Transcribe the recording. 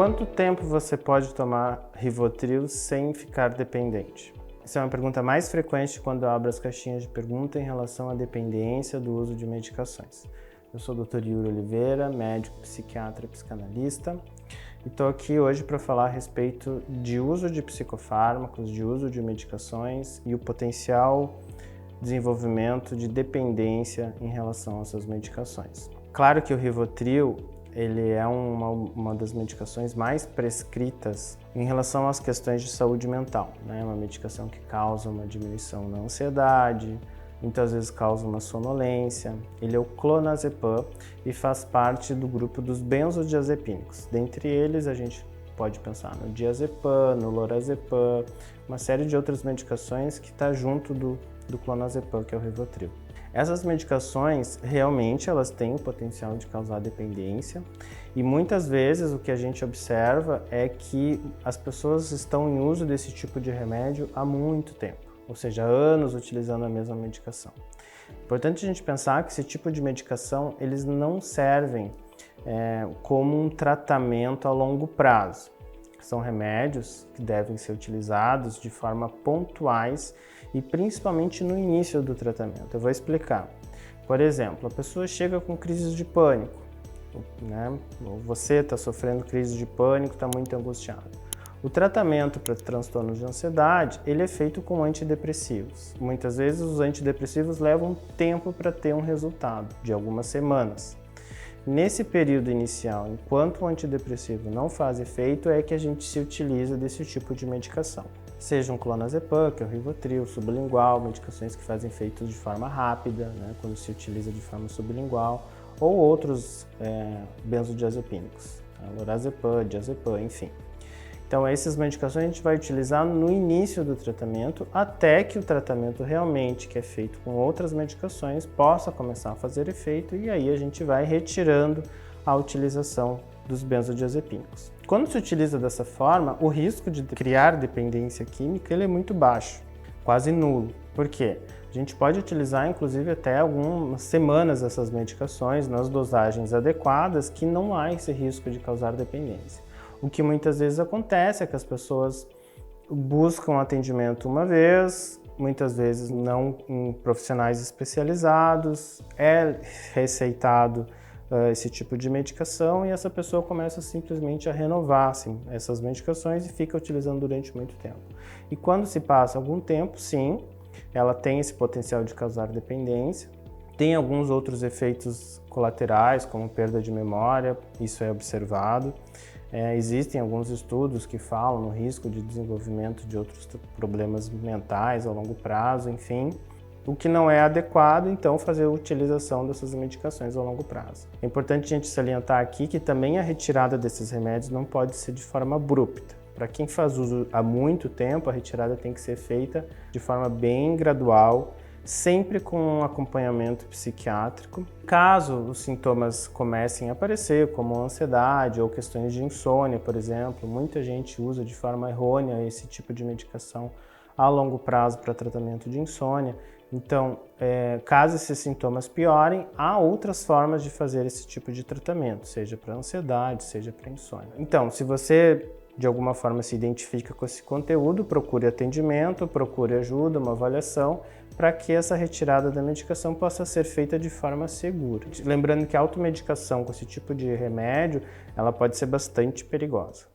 Quanto tempo você pode tomar Rivotril sem ficar dependente? Essa é uma pergunta mais frequente quando eu abro as caixinhas de pergunta em relação à dependência do uso de medicações. Eu sou o Dr. Yuri Oliveira, médico, psiquiatra e psicanalista, e estou aqui hoje para falar a respeito de uso de psicofármacos, de uso de medicações e o potencial desenvolvimento de dependência em relação a essas medicações. Claro que o Rivotril ele é uma das medicações mais prescritas em relação às questões de saúde mental, né? Uma medicação que causa uma diminuição na ansiedade, muitas vezes causa uma sonolência. Ele é o clonazepam e faz parte do grupo dos benzodiazepínicos. Dentre eles, a gente pode pensar no diazepam, no lorazepam, uma série de outras medicações que está junto do clonazepam, que é o Rivotril. Essas medicações, realmente, elas têm o potencial de causar dependência e muitas vezes o que a gente observa é que as pessoas estão em uso desse tipo de remédio há muito tempo, ou seja, há anos utilizando a mesma medicação. Importante a gente pensar que esse tipo de medicação, eles não servem como um tratamento a longo prazo. São remédios que devem ser utilizados de forma pontuais e principalmente no início do tratamento. Eu vou explicar. Por exemplo, a pessoa chega com crises de pânico, né? Ou você está sofrendo crise de pânico, está muito angustiado. O tratamento para transtornos de ansiedade, ele é feito com antidepressivos. Muitas vezes os antidepressivos levam tempo para ter um resultado, de algumas semanas. Nesse período inicial, enquanto o antidepressivo não faz efeito, é que a gente se utiliza desse tipo de medicação. Seja um clonazepam, que é o Rivotril, sublingual, medicações que fazem efeito de forma rápida, né, quando se utiliza de forma sublingual, ou outros benzodiazepínicos, lorazepam, diazepam, enfim. Então, essas medicações a gente vai utilizar no início do tratamento, até que o tratamento realmente, que é feito com outras medicações, possa começar a fazer efeito e aí a gente vai retirando a utilização dos benzodiazepínicos. Quando se utiliza dessa forma, o risco de criar dependência química ele é muito baixo, quase nulo. Por quê? A gente pode utilizar, inclusive, até algumas semanas essas medicações nas dosagens adequadas que não há esse risco de causar dependência. O que muitas vezes acontece é que as pessoas buscam atendimento uma vez, muitas vezes não em profissionais especializados, é receitado esse tipo de medicação e essa pessoa começa simplesmente a renovar essas medicações e fica utilizando durante muito tempo. E quando se passa algum tempo, sim, ela tem esse potencial de causar dependência. Tem alguns outros efeitos colaterais, como perda de memória, isso é observado. Existem alguns estudos que falam no risco de desenvolvimento de outros problemas mentais a longo prazo, enfim. O que não é adequado, então, fazer a utilização dessas medicações a longo prazo. É importante a gente salientar aqui que também a retirada desses remédios não pode ser de forma abrupta. Para quem faz uso há muito tempo, a retirada tem que ser feita de forma bem gradual, sempre com um acompanhamento psiquiátrico. Caso os sintomas comecem a aparecer, como ansiedade ou questões de insônia, por exemplo, muita gente usa de forma errônea esse tipo de medicação a longo prazo para tratamento de insônia. Então, caso esses sintomas piorem, há outras formas de fazer esse tipo de tratamento, seja para ansiedade, seja para insônia. Então, se você de alguma forma se identifica com esse conteúdo, procure atendimento, procure ajuda, uma avaliação, para que essa retirada da medicação possa ser feita de forma segura. Lembrando que a automedicação com esse tipo de remédio, ela pode ser bastante perigosa.